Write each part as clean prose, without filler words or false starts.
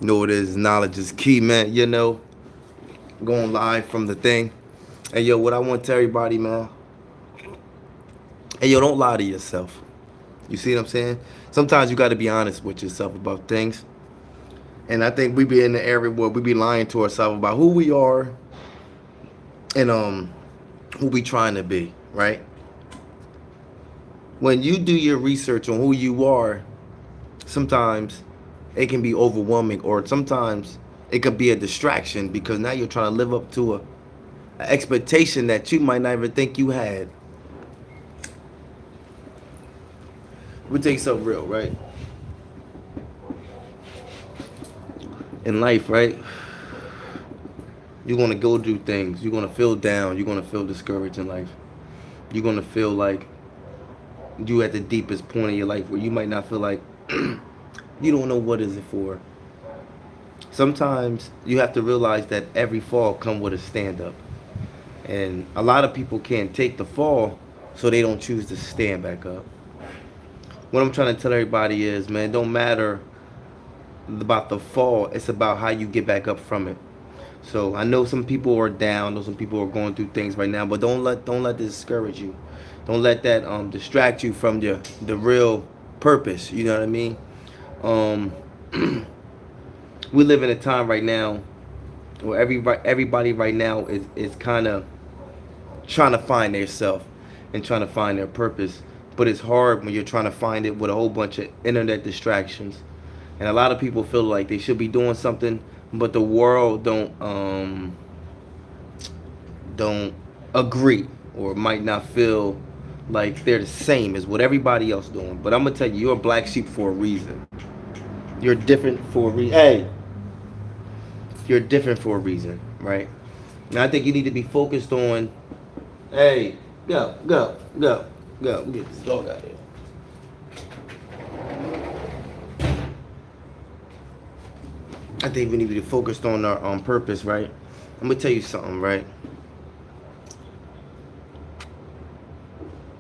You know what it is? Knowledge is key, man. You know, going live from the thing. And yo, what I want to tell everybody, man. Hey, yo, don't lie to yourself. You see what I'm saying? Sometimes you got to be honest with yourself about things. And I think we be in the area where we be lying to ourselves about who we are and who we trying to be, right? When you do your research on who you are, sometimes it can be overwhelming, or sometimes it could be a distraction because now you're trying to live up to a expectation that you might not even think you had. We take something real, right? In life, right? You're gonna go through things. You're gonna feel down. You're gonna feel discouraged in life. You're gonna feel like you at the deepest point of your life where you might not feel like you don't know what is it for. Sometimes you have to realize that every fall come with a stand up, and a lot of people can't take the fall, so they don't choose to stand back up. What I'm trying to tell everybody is, man, it don't matter about the fall. It's about how you get back up from it. So I know some people are down. I know some people are going through things right now, but don't let this discourage you. Don't let that distract you from the real purpose. You know what I mean? Um, we live in a time right now where everybody right now is kind of trying to find their self and trying to find their purpose. But it's hard when you're trying to find it with a whole bunch of internet distractions. And a lot of people feel like they should be doing something, but the world don't agree, or might not feel like they're the same as what everybody else doing. But I'm gonna tell you, you're a black sheep for a reason. You're different for a reason. Hey, you're different for a reason, right? And I think you need to be focused on. Hey, go. Get this dog out here. I think we need to be focused on our purpose, right? I'm gonna tell you something, right?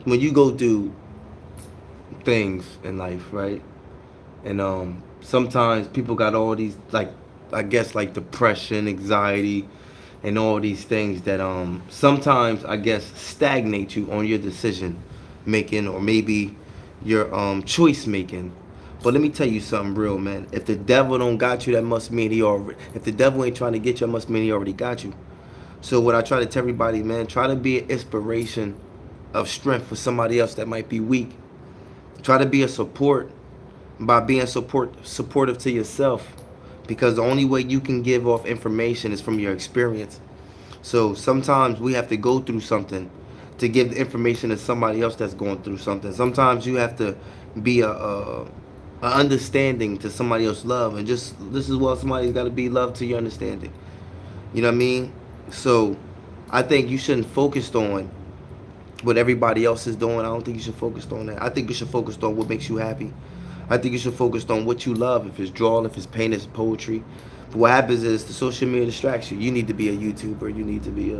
When you go do things in life, right? And sometimes people got all these, like, I guess, like depression, anxiety, and all these things that sometimes I guess stagnate you on your decision making, or maybe your choice making. But let me tell you something real, man. If the devil don't got you, that must mean he already. If the devil ain't trying to get you, that must mean he already got you. So what I try to tell everybody, man, try to be an inspiration of strength for somebody else that might be weak. Try to be a support by being supportive to yourself, because the only way you can give off information is from your experience. So sometimes we have to go through something to give the information to somebody else that's going through something. Sometimes you have to be a understanding to somebody else's love, and just this is what somebody's got to be love to your understanding. You know what I mean? So I think you shouldn't focus on what everybody else is doing. I don't think you should focus on that. I think you should focus on what makes you happy. I think you should focus on what you love. If it's drawing, if it's painting, if it's poetry. But what happens is the social media distracts you. You need to be a YouTuber. You need to be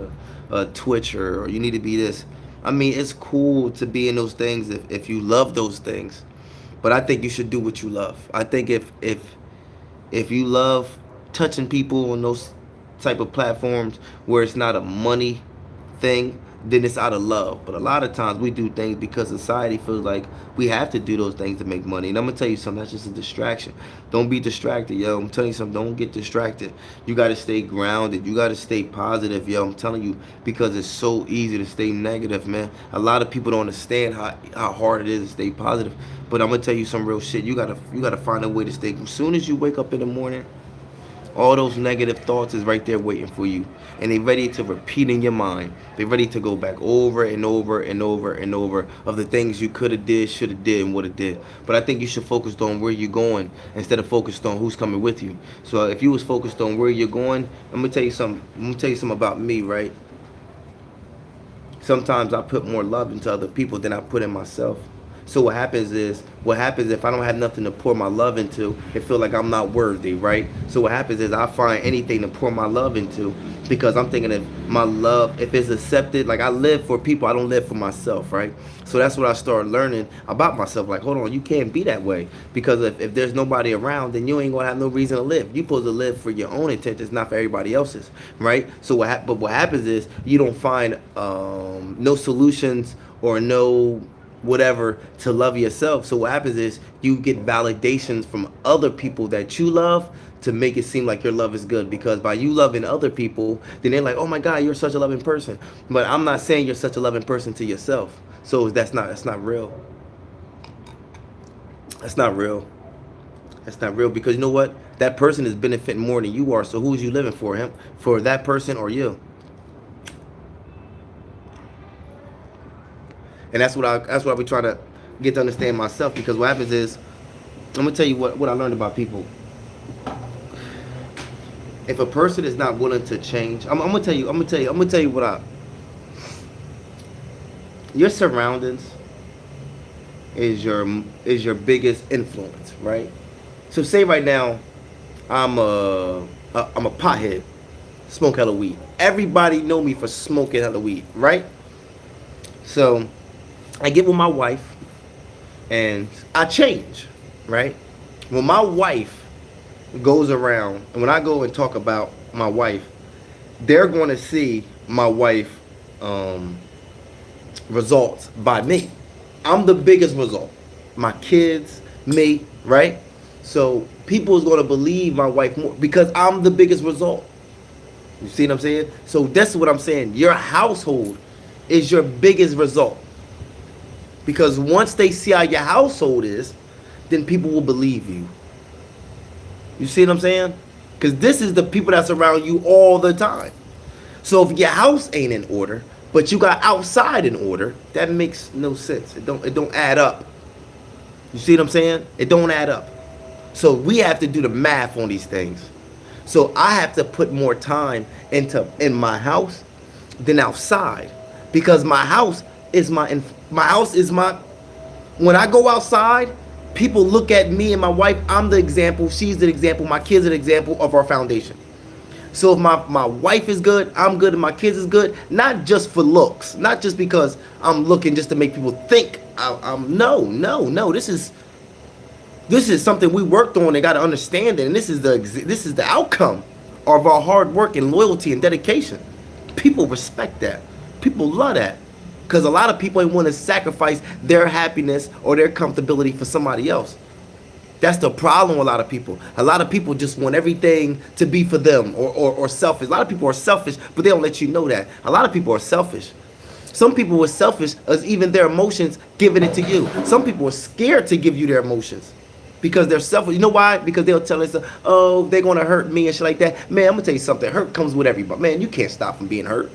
a Twitcher, or you need to be this. I mean, it's cool to be in those things if you love those things. But I think you should do what you love. I think if you love touching people on those type of platforms where it's not a money thing, then it's out of love. But a lot of times we do things because society feels like we have to do those things to make money. And I'm gonna tell you something, that's just a distraction. Don't be distracted, yo. I'm telling you something, don't get distracted. You gotta stay grounded. You gotta stay positive, yo. I'm telling you, because it's so easy to stay negative, man. A lot of people don't understand how hard it is to stay positive. But I'm gonna tell you some real shit. You gotta find a way to stay. As soon as you wake up in the morning, all those negative thoughts is right there waiting for you. And they ready to repeat in your mind. They ready to go back over and over and over and over of the things you could have did, should have did, and would have did. But I think you should focus on where you're going instead of focused on who's coming with you. So if you was focused on where you're going, I'm gonna tell you something. I'm gonna tell you something about me, right? Sometimes I put more love into other people than I put in myself. So what happens if I don't have nothing to pour my love into, it feel like I'm not worthy, right? So what happens is I find anything to pour my love into, because I'm thinking if my love, if it's accepted, like I live for people, I don't live for myself, right? So that's what I started learning about myself. Like, hold on, you can't be that way, because if there's nobody around, then you ain't gonna have no reason to live. You're supposed to live for your own intentions, not for everybody else's, right? So but what happens is you don't find no solutions or no whatever to love yourself. So what happens is you get validations from other people that you love to make it seem like your love is good, because by you loving other people, then they're like, oh my god, you're such a loving person. But I'm not saying you're such a loving person to yourself. So that's not real. That's not real. That's not real, because you know what, that person is benefiting more than you are. So who's you living for? Him, for that person, or you? And that's what I be trying to get to understand myself. Because what happens is, I'm gonna tell you what I learned about people. If a person is not willing to change, I'm gonna tell you what I. Your surroundings is your biggest influence, right? So say right now, I'm a pothead, smoke hella weed. Everybody know me for smoking hella weed, right? So I get with my wife and I change, right? When my wife goes around, and when I go and talk about my wife, they're going to see my wife results by me. I'm the biggest result. My kids, me, right? So people is going to believe my wife more because I'm the biggest result. You see what I'm saying? So that's what I'm saying. Your household is your biggest result. Because once they see how your household is, then people will believe you. You see what I'm saying? Because this is the people that's around you all the time. So if your house ain't in order, but you got outside in order, that makes no sense. It don't add up. You see what I'm saying? It don't add up. So we have to do the math on these things. So I have to put more time in my house than outside, because my house is my. When I go outside, people look at me and my wife. I'm the example. She's the example. My kids are the example of our foundation. So if my wife is good, I'm good, and my kids is good, not just for looks, not just because I'm looking just to make people think I'm no. This is something we worked on and got to understand it, and this is the outcome of our hard work and loyalty and dedication. People respect that. People love that, because a lot of people ain't want to sacrifice their happiness or their comfortability for somebody else. That's the problem with a lot of people. A lot of people just want everything to be for them, or selfish. A lot of people are selfish, but they don't let you know that. A lot of people are selfish. Some people are selfish as even their emotions giving it to you. Some people are scared to give you their emotions because they're selfish. You know why? Because they'll tell us, oh, they're going to hurt me and shit like that. Man, I'm going to tell you something. Hurt comes with everybody. Man, you can't stop from being hurt.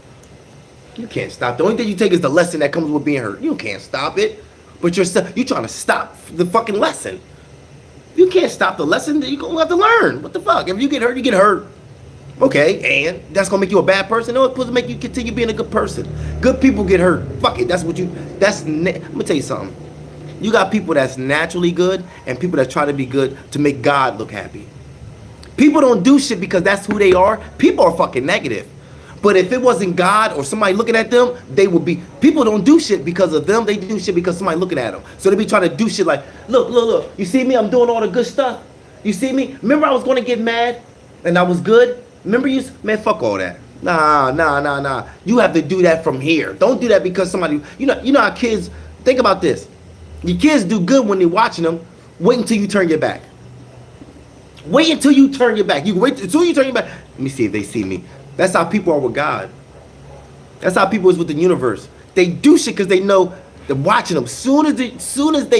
You can't stop. The only thing you take is the lesson that comes with being hurt. You can't stop it. But you're trying to stop the fucking lesson. You can't stop the lesson. You're going to have to learn. What the fuck? If you get hurt, you get hurt. Okay, and that's going to make you a bad person? No, it's supposed to make you continue being a good person. Good people get hurt. Fuck it. I'm going to tell you something. You got people that's naturally good and people that try to be good to make God look happy. People don't do shit because that's who they are. People are fucking negative. But if it wasn't God or somebody looking at them, they would be. People don't do shit because of them. They do shit because somebody looking at them. So they be trying to do shit like, look. You see me? I'm doing all the good stuff. You see me? Remember I was going to get mad and I was good? Remember you? Man, fuck all that. Nah. You have to do that from here. Don't do that because somebody, you know how kids, think about this. Your kids do good when they're watching them. Wait until you turn your back. Wait until you turn your back. You wait until you turn your back. Let me see if they see me. That's how people are with God. That's how people is with the universe. They do shit because they know they're watching them. Soon as they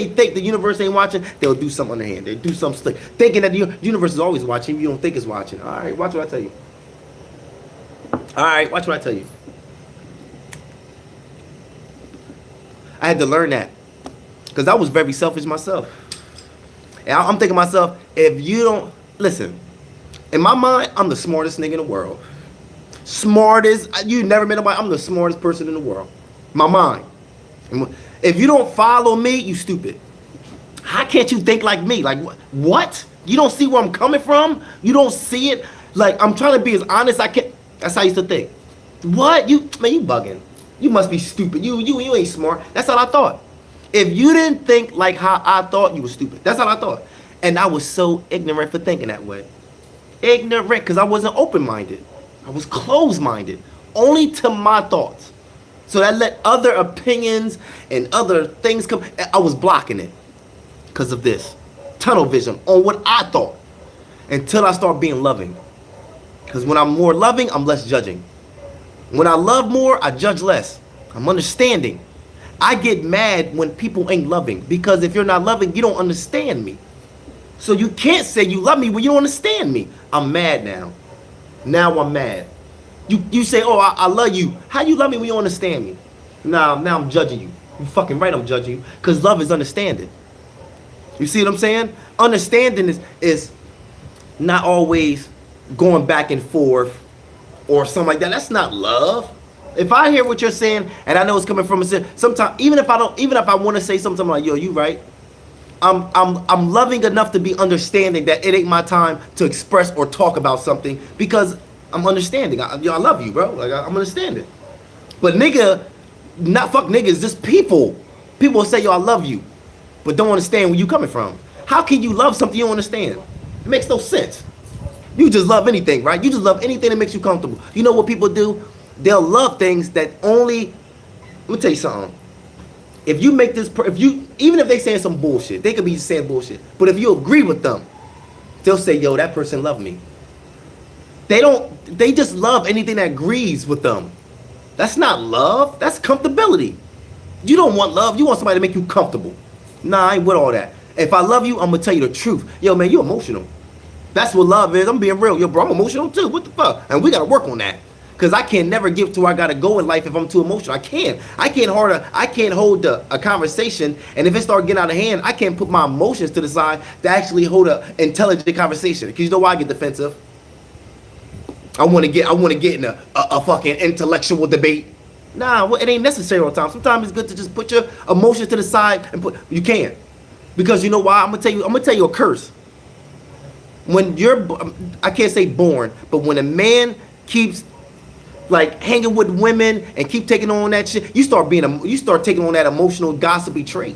think the universe ain't watching, they'll do something on their hand. They do something slick, thinking that the universe is always watching. You don't think it's watching. All right, watch what I tell you. All right, watch what I tell you. I had to learn that because I was very selfish myself. And I'm thinking to myself, if you don't listen, in my mind, I'm the smartest nigga in the world. Smartest, you never met nobody. I'm the smartest person in the world. My mind. If you don't follow me, you stupid. How can't you think like me? Like what? You don't see where I'm coming from? You don't see it? Like I'm trying to be as honest as I can. That's how I used to think. What? You bugging. You must be stupid. You ain't smart. That's all I thought. If you didn't think like how I thought, you were stupid. That's all I thought. And I was so ignorant for thinking that way. Ignorant because I wasn't open-minded. I was closed-minded. Only to my thoughts. So that let other opinions and other things come. I was blocking it because of this. Tunnel vision on what I thought. Until I start being loving. Because when I'm more loving, I'm less judging. When I love more, I judge less. I'm understanding. I get mad when people ain't loving. Because if you're not loving, you don't understand me. So you can't say you love me when you don't understand me. I'm mad now. Now I'm mad. You say, oh, I love you. How you love me when you don't understand me? Now I'm judging you. You fucking right I'm judging you. Because love is understanding. You see what I'm saying? Understanding is not always going back and forth or something like that. That's not love. If I hear what you're saying and I know it's coming from a sometimes even if I want to say something like, yo, you right. I'm loving enough to be understanding that it ain't my time to express or talk about something because I'm understanding. I love you, bro. Like I'm understanding. But nigga, not fuck niggas, just people. People will say, yo, I love you, but don't understand where you coming from. How can you love something you don't understand? It makes no sense. You just love anything, right? You just love anything that makes you comfortable. You know what people do? They'll love things that only. Let me tell you something. If you make this, even if they saying some bullshit, they could be saying bullshit. But if you agree with them, they'll say, yo, that person loved me. They just love anything that agrees with them. That's not love. That's comfortability. You don't want love. You want somebody to make you comfortable. Nah, I ain't with all that. If I love you, I'm going to tell you the truth. Yo, man, you emotional. That's what love is. I'm being real. Yo, bro, I'm emotional too. What the fuck? And we got to work on that. Because I can never get to where I got to go in life if I'm too emotional. I can't hold a conversation. And if it starts getting out of hand, I can't put my emotions to the side to actually hold an intelligent conversation. Because you know why I get defensive? I want to get in a fucking intellectual debate. Nah, it ain't necessary all the time. Sometimes it's good to just put your emotions to the side and you can't. Because you know why? I'm gonna tell you a curse. When I can't say born, but when a man keeps like hanging with women and keep taking on that shit, you start taking on that emotional gossipy trait.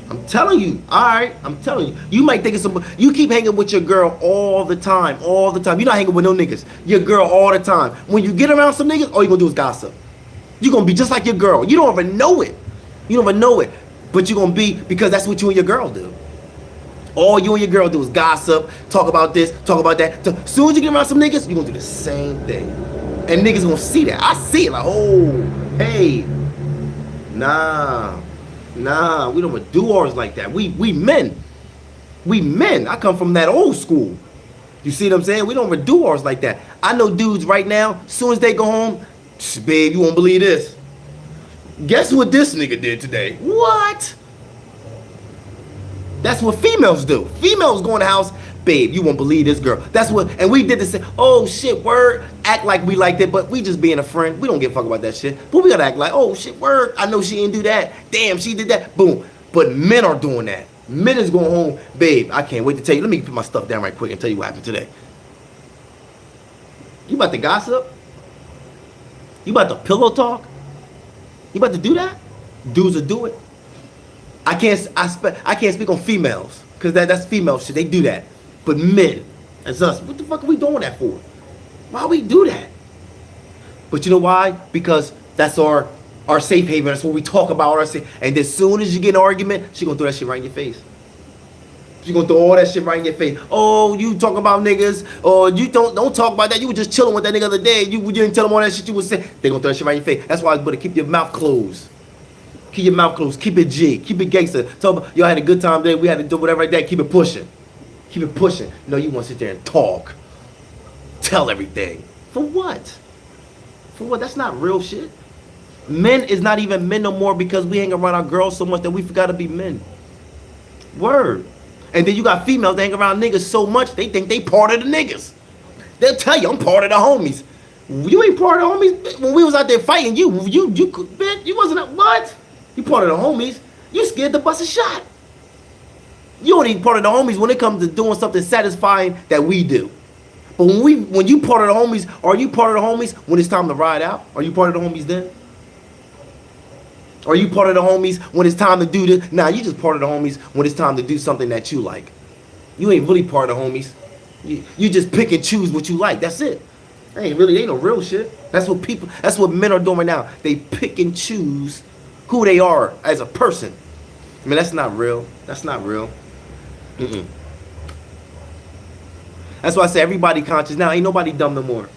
I'm telling you, all right. I'm telling you, you might think it's you keep hanging with your girl all the time. You're not hanging with no niggas. Your girl all the time. When you get around some niggas, all you gonna do is gossip. You're gonna be just like your girl. You don't even know it. But you're gonna be because that's what you and your girl do. All you and your girl do is gossip, talk about this, talk about that. So, as soon as you get around some niggas, you're gonna do the same thing. And niggas gonna see that. I see it like, oh, hey, nah, we don't do ours like that. We men. I come from that old school. You see what I'm saying? We don't do ours like that. I know dudes right now, as soon as they go home, babe, you won't believe this. Guess what this nigga did today? What? That's what females do. Females go in the house, babe, you won't believe this girl. That's what, and we did the same. Oh shit, word. Act like we liked it, but we just being a friend. We don't give a fuck about that shit. But we gotta act like, oh shit, word. I know she didn't do that. Damn, she did that. Boom. But men are doing that. Men is going home, babe, I can't wait to tell you. Let me put my stuff down right quick and tell you what happened today. You about to gossip? You about to pillow talk? You about to do that? Dudes will do it. I can't speak on females because that's female shit. They do that. But men, as us, what the fuck are we doing that for? Why we do that? But you know why? Because that's our safe haven. That's what we talk about. And as soon as you get an argument, she gonna throw that shit right in your face. She gonna throw all that shit right in your face. Oh, you talk about niggas, or you don't talk about that. You were just chilling with that nigga the other day. You didn't tell them all that shit you was saying. They gonna throw that shit right in your face. That's why it's better keep your mouth closed. Keep your mouth closed. Keep it G. Keep it gangster. Tell them, y'all had a good time today. We had to do whatever like that. Keep it pushing. Keep it pushing. You know, you want to sit there and talk. Tell everything. For what? For what? That's not real shit. Men is not even men no more because we hang around our girls so much that we forgot to be men. Word. And then you got females that hang around niggas so much they think they part of the niggas. They'll tell you, I'm part of the homies. You ain't part of the homies. When we was out there fighting, you wasn't what? You part of the homies. You scared to bust a shot. You only part of the homies when it comes to doing something satisfying that we do. But when you part of the homies, are you part of the homies when it's time to ride out? Are you part of the homies then? Are you part of the homies when it's time to do this? Nah, you just part of the homies when it's time to do something that you like. You ain't really part of the homies. You just pick and choose what you like. That's it. Ain't no real shit. That's what men are doing right now. They pick and choose who they are as a person. I mean, that's not real. That's not real. Mm-mm. That's why I say everybody conscious now. Ain't nobody dumb no more.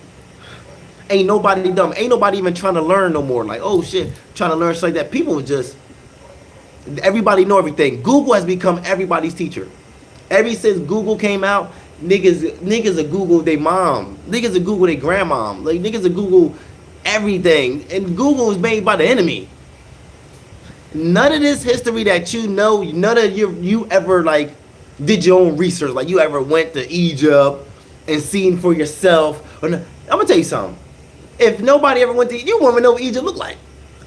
Ain't nobody dumb. Ain't nobody even trying to learn no more. Like, oh shit, trying to learn shit like that. People just, everybody know everything. Google has become everybody's teacher. Ever since Google came out, niggas are Google their mom. Niggas are Google their grandmom. Like, niggas are Google everything. And Google is made by the enemy. None of this history that you know, none of you ever like did your own research. Like you ever went to Egypt and seen for yourself. I'm gonna tell you something. If nobody ever went to, you won't even know what Egypt looked like,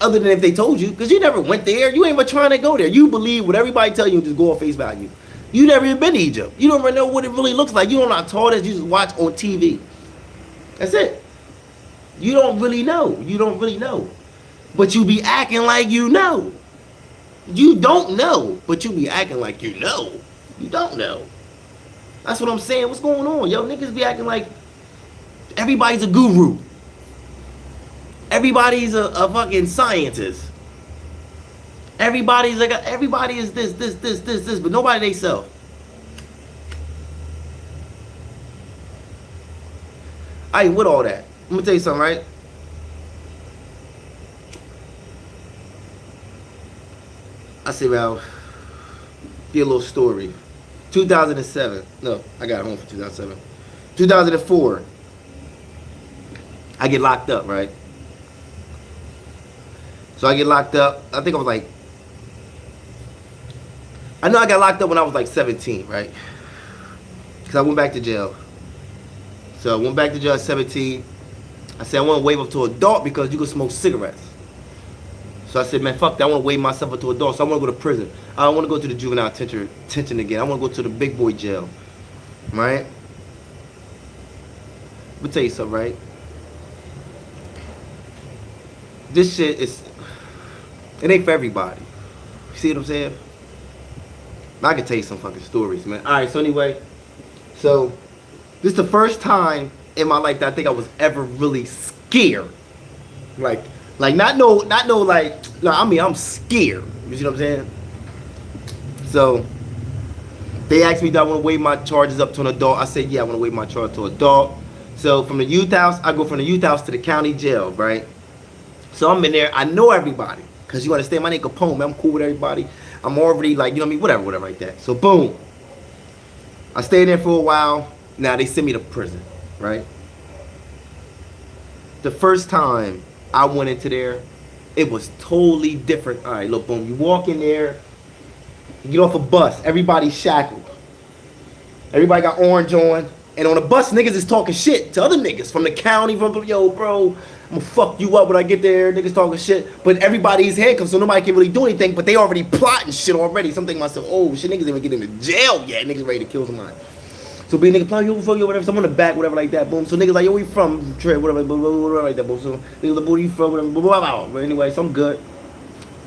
other than if they told you, because you never went there. You ain't even trying to go there. You believe what everybody tell you and just go on face value. You never even been to Egypt. You don't even know what it really looks like. You don't know how tall it is. You just watch on TV. That's it. You don't really know. You don't really know. But you be acting like you know. You don't know, but you be acting like you know. You don't know. That's what I'm saying. What's going on? Yo, niggas be acting like everybody's a guru. Everybody's a fucking scientist. Everybody is this, but nobody they self. I ain't with all that. I'm gonna tell you something, right? I say, well, be a little story. 2007. No, I got home for 2007. 2004. I get locked up, right? So I get locked up. I think I was like, I know I got locked up when I was like 17, right? Because I went back to jail. So I went back to jail at 17. I said I want to waive up to adult because you can smoke cigarettes. So I said, man, fuck that. I want to waive myself up to adult. So I want to go to prison. I don't want to go to the juvenile detention again. I want to go to the big boy jail. Right? Let me tell you something, right? This shit is, it ain't for everybody. You see what I'm saying? I can tell you some fucking stories, man. All right, so anyway, so this is the first time in my life that I think I was ever really scared. Like not no, like, no, I mean, I'm scared. You see what I'm saying? So they asked me, do I want to waive my charges up to an adult? I said, yeah, I want to waive my charge to adult. So from the youth house, I go from the youth house to the county jail, right? So I'm in there. I know everybody. Because you understand, my name Capone, man. I'm cool with everybody. I'm already like, you know what I mean? Whatever like that. So boom. I stayed there for a while. Now they sent me to prison, right? The first time I went into there, it was totally different. All right, look, boom. You walk in there, you get off a bus, everybody's shackled. Everybody got orange on. And on the bus, niggas is talking shit to other niggas from the county, from, yo, bro, I'm gonna fuck you up when I get there. Niggas talking shit. But everybody's handcuffed, so nobody can really do anything, but they already plotting shit already. So I'm thinking to myself, oh, shit, niggas even get into jail yet. Niggas ready to kill somebody. So be a nigga, plot you, fuck you, whatever. Someone in the back, whatever, like that, boom. So niggas like, yo, where you from? Trey, whatever, whatever, like that, boom. So niggas like, where you from? Whatever, blah, blah, blah. But anyway, so I'm good.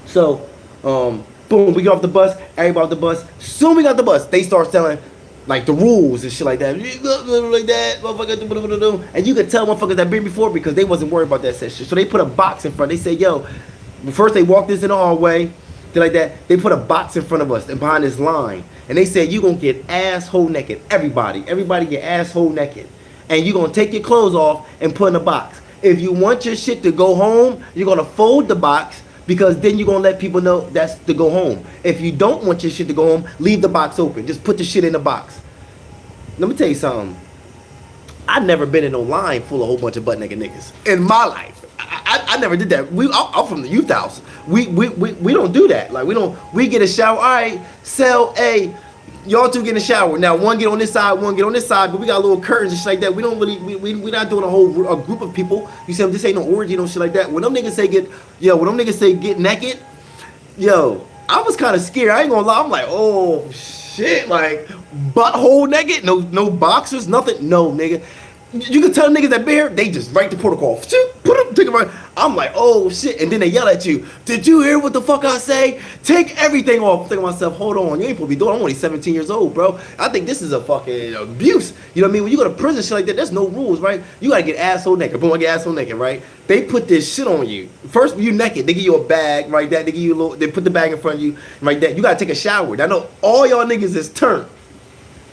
So, boom, we get off the bus. Everybody off the bus. Soon we got the bus, they start selling like the rules and shit like that. Like that, motherfucker. And you could tell motherfuckers that been before because they wasn't worried about that shit. So they put a box in front. They said, yo, first they walked us in the hallway. They like that. They put a box in front of us and behind this line. And they said, you gonna get asshole naked. Everybody get asshole naked. And you gonna take your clothes off and put in a box. If you want your shit to go home, you're gonna fold the box, because then you're gonna let people know that's to go home. If you don't want your shit to go home, leave the box open. Just put the shit in the box. Let me tell you something. I've never been in no line full of a whole bunch of butt naked niggas in my life. I never did that. I'm from the youth house. We don't do that. Like we get a shower. All right, cell A, y'all two get in a shower. Now one get on this side, one get on this side, but we got little curtains and shit like that. We don't really, we not doing a group of people. You see, this ain't no orgy, no shit like that. When them niggas say get naked, yo, I was kind of scared. I ain't gonna lie. I'm like, oh shit, like butthole naked, no boxers, nothing, no nigga. You can tell niggas that been here, they just write the protocol. Put them, take it right. I'm like, oh shit, and then they yell at you. Did you hear what the fuck I say? Take everything off. I'm thinking to myself, hold on, you ain't supposed to be doing. I'm only 17 years old, bro. I think this is a fucking abuse. You know what I mean? When you go to prison, shit like that, there's no rules, right? You gotta get asshole naked. Boom, I get asshole naked, right? They put this shit on you. First, you naked. They give you a bag, right? That they give you a little. They put the bag in front of you, right? That you gotta take a shower. I know all y'all niggas is turned.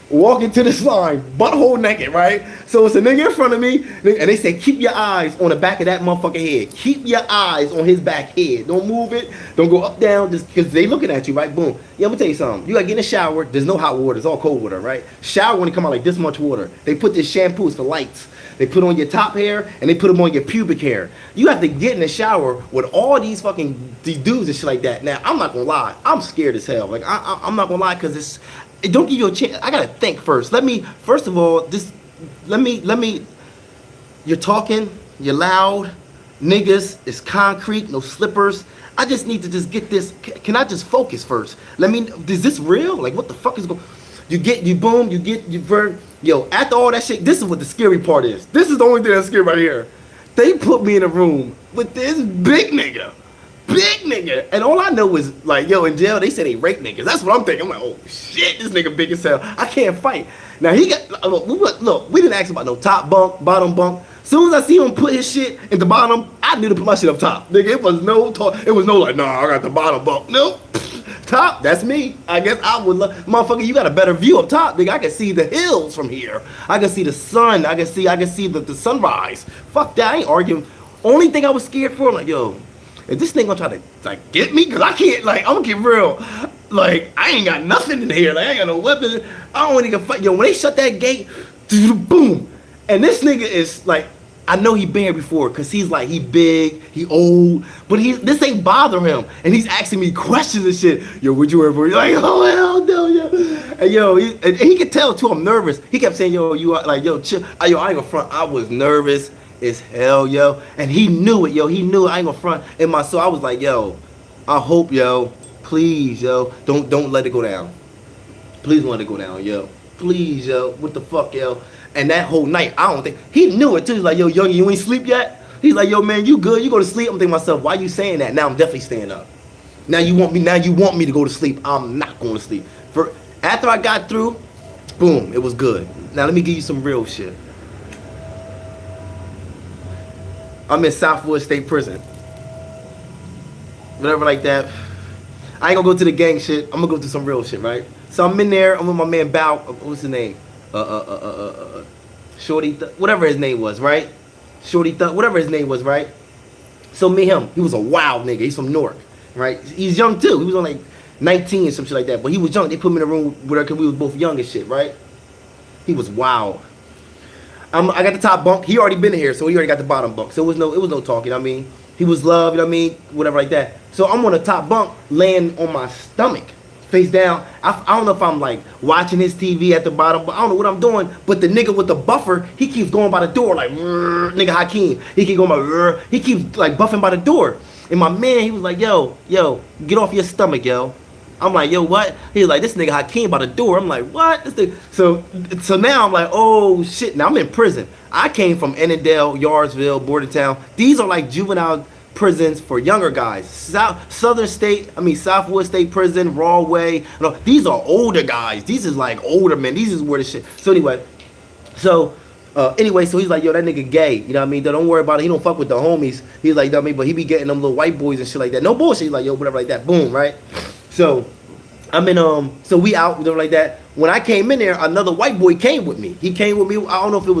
Walk into this line, butthole naked, right? So it's a nigga in front of me, and they say, keep your eyes on the back of that motherfucking head. Keep your eyes on his back head. Don't move it. Don't go up, down, just because they looking at you, right? Boom. Yeah, I'm gonna tell you something. You gotta get in the shower. There's no hot water. It's all cold water, right? Shower when it come out like this much water. They put this shampoo, it's for lights. They put on your top hair, and they put them on your pubic hair. You have to get in the shower with all these dudes and shit like that. Now, I'm not gonna lie. I'm scared as hell. Like, I'm not gonna lie, because it don't give you a chance. I gotta think first. First of all, you're talking, you're loud, niggas, it's concrete, no slippers. I just need to just get this. Can I just focus first? Is this real? Like, what the fuck is going? Yo, after all that shit, this is what the scary part is. This is the only thing that's scary right here. They put me in a room with this big nigga. Big nigga. And all I know is, like, yo, in jail, they say they rape niggas. That's what I'm thinking. I'm like, oh, shit, this nigga big as hell. I can't fight. Now, look, we didn't ask about no top bunk, bottom bunk. As soon as I see him put his shit in the bottom, I knew to put my shit up top. Nigga, it was no talk. It was no like, nah, I got the bottom bunk. Nope. Top, that's me. I guess I would love, motherfucker, you got a better view up top, nigga. I can see the hills from here. I can see the sun. I can see the sunrise. Fuck that, I ain't arguing. Only thing I was scared for, like, yo, is this thing gonna try to, like, get me? Cause I can't, like, I'm gonna get real. Like, I ain't got nothing in here. Like, I ain't got no weapons. I don't even fight. Yo, when they shut that gate, boom. And this nigga is, like, I know he been here before, cause he's like, he big, he old, but this ain't bothering him, and he's asking me questions and shit. Yo, would you ever? Like, oh hell no, yo. And yo, he could tell too. I'm nervous. He kept saying, yo, you are like, yo, chill. Yo, I ain't gonna front. I was nervous as hell, yo, and he knew it, yo. He knew it. I ain't gonna front in my soul. I was like, yo, I hope, yo, please, yo, don't let it go down. Please don't let it go down, yo. Please, yo. What the fuck, yo? And that whole night, I don't think he knew it too. He's like, yo, young, you ain't sleep yet? He's like, yo, man, you good? You go to sleep? I'm thinking to myself, why you saying that? Now I'm definitely staying up. Now you want me to go to sleep. I'm not going to sleep. After I got through, boom, it was good. Now let me give you some real shit. I'm in Southwood State Prison. Whatever like that. I ain't gonna go to the gang shit. I'm gonna go to some real shit, right? So I'm in there. I'm with my man Bow. What's his name? Shorty, whatever his name was, right? Whatever his name was, right? So me and him, he was a wild nigga. He's from Newark, right? He's young too. He was on like 19 or some shit like that. But he was young. They put him in a room with her because we was both young and shit, right? He was wild. I got the top bunk. He already been here, so he already got the bottom bunk. So it was no talking. You know what I mean, he was love. You know what I mean, whatever like that. So I'm on the top bunk, laying on my stomach, face down. I don't know if I'm like watching his TV at the bottom, but I don't know what I'm doing. But the nigga with the buffer, he keeps going by the door like nigga Hakeem. He keep going by. He keeps like buffing by the door. And my man, he was like, yo, get off your stomach, yo. I'm like, yo, what? He's like, this nigga Hakeem by the door. I'm like, what? So now I'm like, oh shit. Now I'm in prison. I came from Annandale, Yardsville, Bordertown. These are like juvenile prisons for younger guys. Southwood State Prison, Rawway. No, these are older guys. These is like older men. These is where the shit. So anyway, so he's like, yo, that nigga gay. You know what I mean? Don't worry about it. He don't fuck with the homies. He's like, you know what I mean? But he be getting them little white boys and shit like that. No bullshit. He's like, yo, whatever like that. Boom, right? So I'm in so we out, whatever like that. When I came in there, another white boy came with me. He came with me. I don't know if it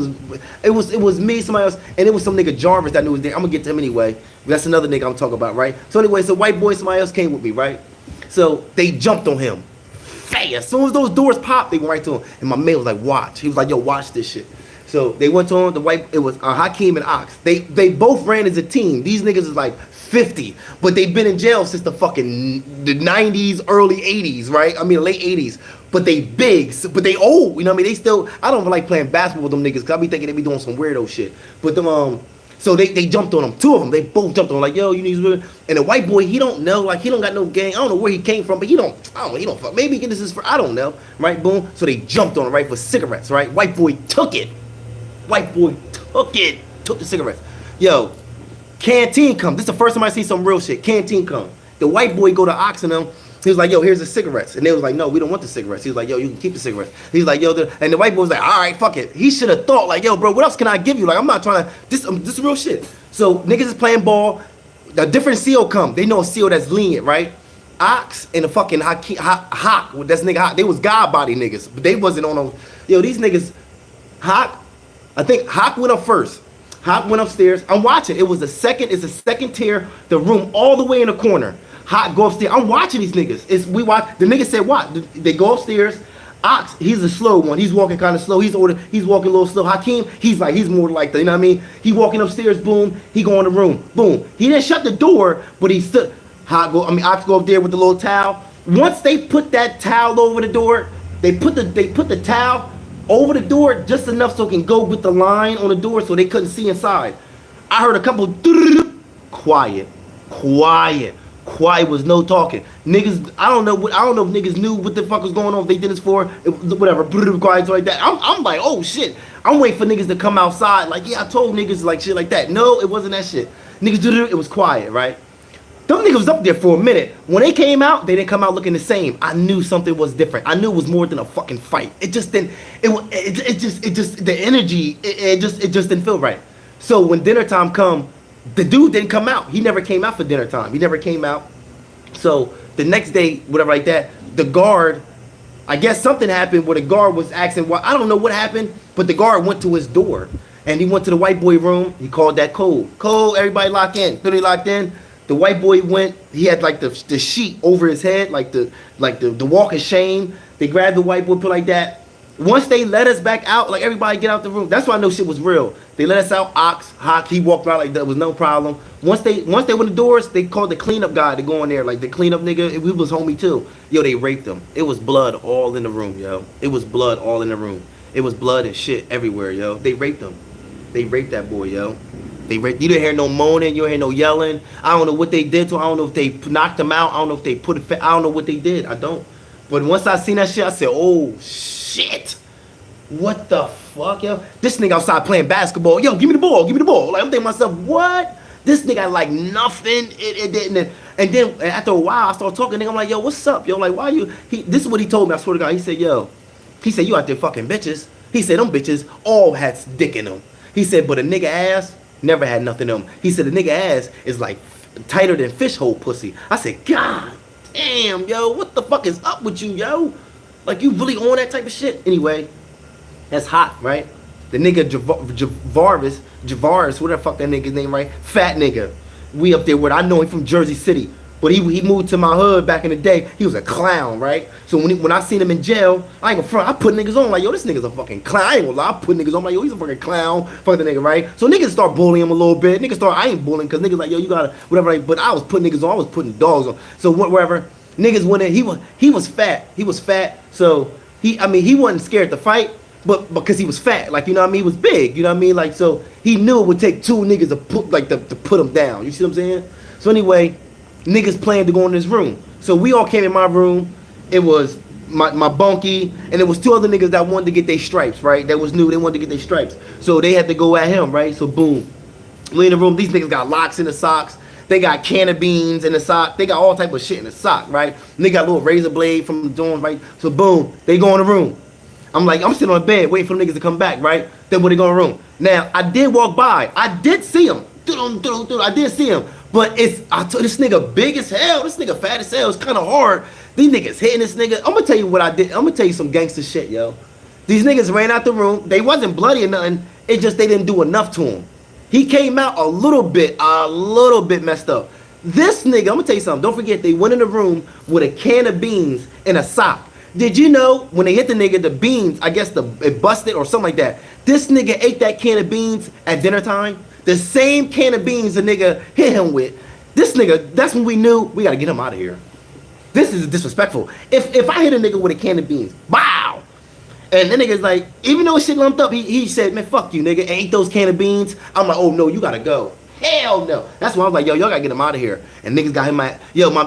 was me, somebody else, and it was some nigga Jarvis that knew was there. I'm gonna get to him anyway. That's another nigga I'm talking about, right? So anyway, so white boy, somebody else came with me, right? So they jumped on him. Hey, as soon as those doors popped, they went right to him. And my man was like, watch. He was like, yo, watch this shit. So they went to him. It was Hakeem and Ox. They both ran as a team. These niggas is like 50, but they've been in jail since the 90s, early 80s, right? I mean, late 80s. But they big, but they old. You know what I mean? I don't like playing basketball with them niggas, because I be thinking they be doing some weirdo shit. But So they jumped on him. Two of them, they both jumped on him, like, yo, you need to. And the white boy, he don't know, like, he don't got no gang. I don't know where he came from, but he don't fuck. Maybe this is for, I don't know, right? Boom. So they jumped on him, right, for cigarettes, right? White boy took it. White boy took the cigarettes. Yo, Canteen come. This is the first time I see some real shit. Canteen come. The white boy go to Ox and them. He was like, yo, here's the cigarettes. And they was like, no, we don't want the cigarettes. He was like, yo, you can keep the cigarettes. He's like, yo, and the white boy was like, all right, fuck it. He should have thought, like, yo, bro, what else can I give you? Like, I'm not trying to, this is real shit. So niggas is playing ball. A different CO come. They know a CO that's lenient, right? Ox and the fucking Hawk, that's nigga Hawk. They was God body niggas, but they wasn't on those. Yo, these niggas, Hawk, I think Hawk went up first. Hawk went upstairs. I'm watching. It's a second tier, the room all the way in the corner. Hot go upstairs. I'm watching these niggas. We watch. The nigga said what? They go upstairs. Ox, he's a slow one. He's walking kind of slow. He's walking a little slow. Hakeem, he's more like the, you know what I mean? He walking upstairs. Boom. He go in the room. Boom. He didn't shut the door, but he stood. Ox go up there with the little towel. Once they put that towel over the door, they put the towel over the door just enough so it can go with the line on the door, so they couldn't see inside. I heard a couple quiet. Quiet was no talking. Niggas, I don't know if niggas knew what the fuck was going on, if they did this for, whatever, quiet, like that. I'm like, oh shit. I'm waiting for niggas to come outside, like, yeah, I told niggas, like, shit like that. No, it wasn't that shit. Niggas, it was quiet, right? Them niggas was up there for a minute. When they came out, they didn't come out looking the same. I knew something was different. I knew it was more than a fucking fight. It just didn't, the energy, it just didn't feel right. So when dinner time come, the dude didn't come out. He never came out for dinner time. He never came out. So the next day, whatever like that, the guard, I guess something happened where the guard was asking why. I don't know what happened, but the guard went to his door and he went to the white boy room. He called that code. Code, everybody lock in. So they locked in. The white boy went. He had like the sheet over his head, like the walk of shame. They grabbed the white boy, put like that. Once they let us back out, like everybody get out the room. That's why I know shit was real. They let us out. Ox, Hawk, he walked out like that was no problem. Once they went the doors, they called the cleanup guy to go in there. Like the cleanup nigga, we was homie too. Yo, they raped him. It was blood all in the room, yo. It was blood all in the room. It was blood and shit everywhere, yo. They raped him. They raped that boy, yo. You didn't hear no moaning. You didn't hear no yelling. I don't know what they did to him. I don't know if they knocked him out. I don't know if they put it. I don't know what they did. I don't. But once I seen that shit, I said, oh shit. What the fuck, yo? This nigga outside playing basketball. Yo, give me the ball. Give me the ball. Like, I'm thinking to myself, what? This nigga like nothing. It didn't. And then after a while, I started talking. Nigga, I'm like, yo, what's up? Yo, like, why you? This is what he told me. I swear to God. He said, yo. He said, you out there fucking bitches. He said, them bitches all had dick in them. He said, but a nigga ass never had nothing in them. He said, the nigga ass is like tighter than fish hole pussy. I said, God damn, yo, what the fuck is up with you, yo? Like, you really on that type of shit? Anyway. That's hot, right? The nigga Javaris, whatever the fuck that nigga's name, right? Fat nigga. We up there with, I know him from Jersey City. But he moved to my hood back in the day. He was a clown, right? So when I seen him in jail, I ain't gonna front. I put niggas on like, yo, this nigga's a fucking clown. I ain't gonna lie. I put niggas on like, yo, he's a fucking clown. Fuck the nigga, right? So niggas start bullying him a little bit. I ain't bullying because niggas like, yo, you gotta, whatever. Like, but I was putting niggas on. I was putting dogs on. So whatever. Niggas went in. He was fat. He was fat. So he wasn't scared to fight. But because he was fat, like, you know what I mean? He was big, you know what I mean? Like, so he knew it would take two niggas to put him down. You see what I'm saying? So anyway, niggas planned to go in this room. So we all came in my room. It was my bunkie, and it was two other niggas that wanted to get their stripes, right? That was new. They wanted to get their stripes. So they had to go at him, right? So boom. We in the room. These niggas got locks in the socks. They got can of beans in the sock. They got all type of shit in the sock, right? And they got a little razor blade from the dorm, right? So boom, they go in the room. I'm sitting on the bed waiting for the niggas to come back, right? Then when they go in the room. Now, I did walk by. I did see him. I did see him. But this nigga big as hell. This nigga fat as hell. It's kind of hard. These niggas hitting this nigga. I'm going to tell you what I did. I'm going to tell you some gangster shit, yo. These niggas ran out the room. They wasn't bloody or nothing. It just they didn't do enough to him. He came out a little bit messed up. This nigga, I'm going to tell you something. Don't forget, they went in the room with a can of beans and a sock. Did you know when they hit the nigga, the beans, I guess it busted or something like that. This nigga ate that can of beans at dinner time. The same can of beans the nigga hit him with. This nigga, that's when we knew we gotta get him out of here. This is disrespectful. If I hit a nigga with a can of beans, wow. And the nigga's like, even though shit lumped up, he said, man, fuck you, nigga, and ate those can of beans. I'm like, oh no, you gotta go. Hell no. That's why I was like, yo, y'all gotta get him out of here. And niggas got him at,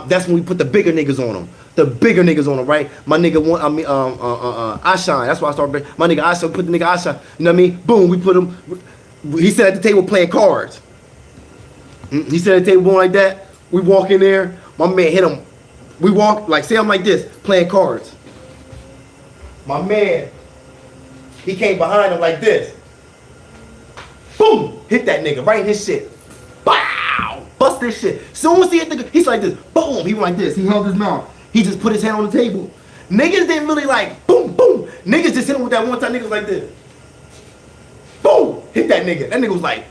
that's when we put the bigger niggas on him. The bigger niggas on him, right? My nigga, Ashan, that's why I started, my nigga Ashan, put the nigga Ashan, you know what I mean? Boom, we put him, he sat at the table playing cards. He sat at the table going like that. We walk in there, my man hit him. We walk, like, say I'm like this, playing cards. My man, he came behind him like this. Boom! Hit that nigga right in his shit. Bow! Bust this shit. Soon as he hit the, he's like this. Boom! He went like this. He held his mouth. He just put his hand on the table. Niggas didn't really like, boom, boom. Niggas just hit him with that one time. Niggas was like this. Boom! Hit that nigga. That nigga was like,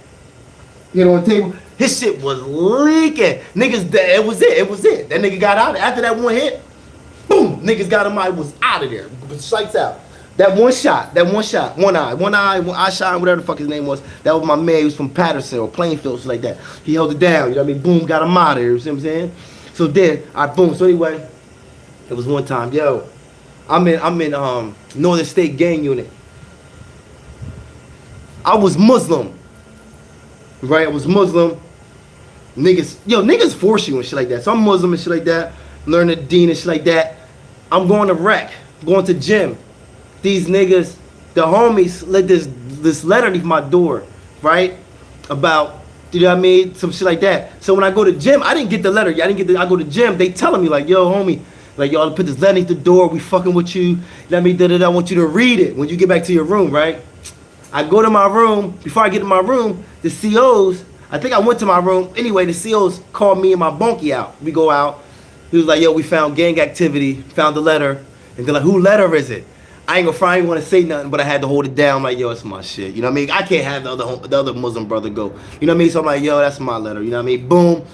hit on the table. His shit was leaking. Niggas, it was it. It was it. That nigga got out. After that one hit, boom! Niggas got him out. It was out of there. Sights out. That one shot, one eye shine, whatever the fuck his name was. That was my man. He was from Patterson or Plainfield, shit like that. He held it down. You know what I mean? Boom, got him out of here. You see what I'm saying? So then, boom. So anyway, it was one time, yo. I'm in Northern State Gang Unit. I was Muslim, right? I was Muslim. Niggas force you and shit like that. So I'm Muslim and shit like that. Learn the deen and shit like that. I'm going to rec, going to gym. These niggas, the homies, let this letter leave my door, right? About, you know what I mean? Some shit like that. So when I go to gym, I didn't get the letter. I go to gym, they telling me like, yo, homie, like, y'all put this letter at the door, we fucking with you. You know what I mean? I want you to read it when you get back to your room, right? I go to my room. Before I get to my room, the COs, I think I went to my room. Anyway, the COs called me and my bunkie out. We go out. He was like, yo, we found gang activity, found the letter. And they're like, who letter is it? I ain't gonna front, I ain't want to say nothing, but I had to hold it down. I'm like, yo, it's my shit. You know what I mean? I can't have the other Muslim brother go. You know what I mean? So I'm like, yo, that's my letter. You know what I mean? Boom.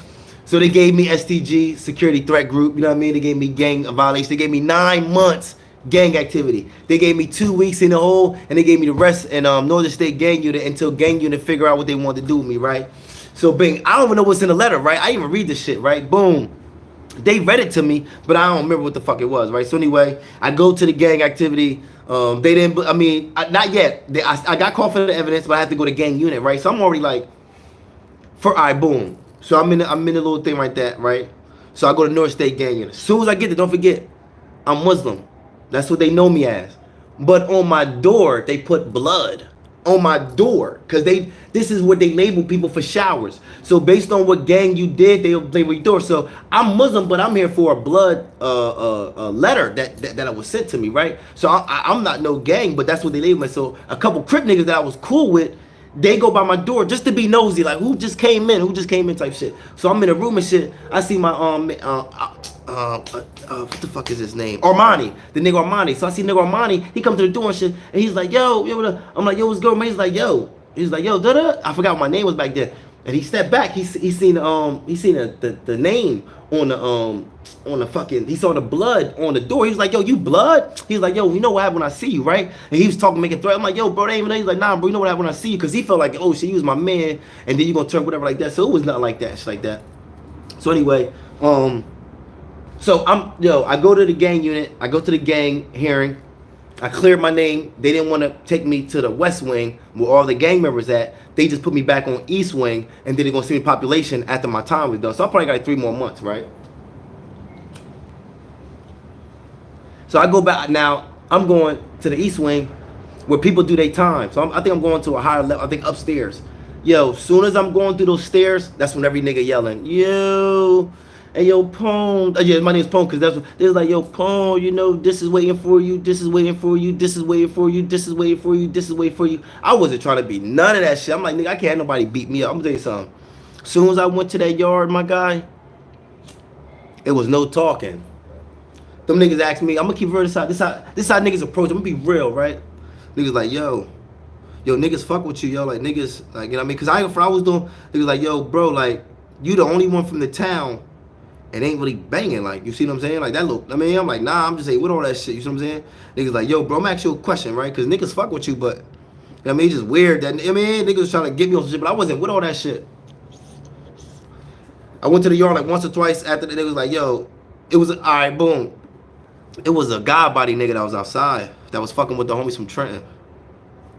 So they gave me STG, security threat group. You know what I mean? They gave me gang violation. They gave me 9 months gang activity. They gave me 2 weeks in the hole, and they gave me the rest in Northern State Gang Unit until gang unit figure out what they wanted to do with me, right? So bing, I don't even know what's in the letter, right? I didn't even read this shit, right? Boom. They read it to me, but I don't remember what the fuck it was, right? So anyway, I go to the gang activity. They didn't, I mean, not yet. I got called for the evidence, but I had to go to gang unit, right? So I'm already like, all right, boom. So I'm in the little thing right there, right? So I go to North State Gang Unit. As soon as I get there, don't forget, I'm Muslim. That's what they know me as. But on my door, they put blood on my door, because this is what they label people for showers. So based on what gang you did, they'll label your door. So I'm Muslim, but I'm here for a blood letter that was sent to me, right? So I'm not no gang, but that's what they label me. So a couple Crip niggas that I was cool with, they go by my door just to be nosy, like who just came in type shit. So I'm in a room and shit. I see my what the fuck is his name? Armani, the nigga Armani. So I see nigga Armani, he come to the door and shit, and he's like, yo, I'm like, yo, what's good, man? He's like, yo, da-da. I forgot what my name was back then. And he stepped back, he seen the name on the fucking, he saw the blood on the door. He was like, yo, you blood? He was like, yo, you know what happened when I see you, right? And he was talking, making threat. I'm like, yo, bro, they ain't even. He's like, nah, bro, you know what happened when I see you? Because he felt like, oh shit, you was my man, and then you gonna turn whatever like that. So it was nothing like that, shit like that. So anyway, so I go to the gang unit, I go to the gang hearing, I cleared my name. They didn't want to take me to the West Wing where all the gang members at. They just put me back on East Wing, and then they're gonna see me population after my time was done. So I probably got like 3 more months, right? So I go back now. I'm going to the East Wing where people do their time. So I think I'm going to a higher level. I think upstairs. Yo, soon as I'm going through those stairs, that's when every nigga yelling, yo, hey yo, Pone. Yeah, my name's Pone, because that's what they're like, yo, Pone, you know, this is waiting for you, this is waiting for you, this is waiting for you, this is waiting for you, this is waiting for you. I wasn't trying to be none of that shit. I'm like, nigga, I can't have nobody beat me up. I'm gonna tell you something. Soon as I went to that yard, my guy, it was no talking. Them niggas asked me, I'm gonna keep real this how niggas approach. I'm gonna be real, right? Niggas like, yo, niggas fuck with you, yo, like niggas, like, you know what I mean? Cause I was doing, niggas like, yo, bro, like, you the only one from the town. It ain't really banging, like, you see what I'm saying? Like, that look, I mean, I'm like, nah, I'm just saying, with all that shit, you see what I'm saying? Niggas like, yo, bro, I'm asking you a question, right? Because niggas fuck with you, but, you know what I mean, it's just weird that, I mean, niggas was trying to get me on some shit, but I wasn't with all that shit. I went to the yard like once or twice after the nigga was like, yo, it was, all right, boom. It was a God body nigga that was outside. that was fucking with the homies from Trenton.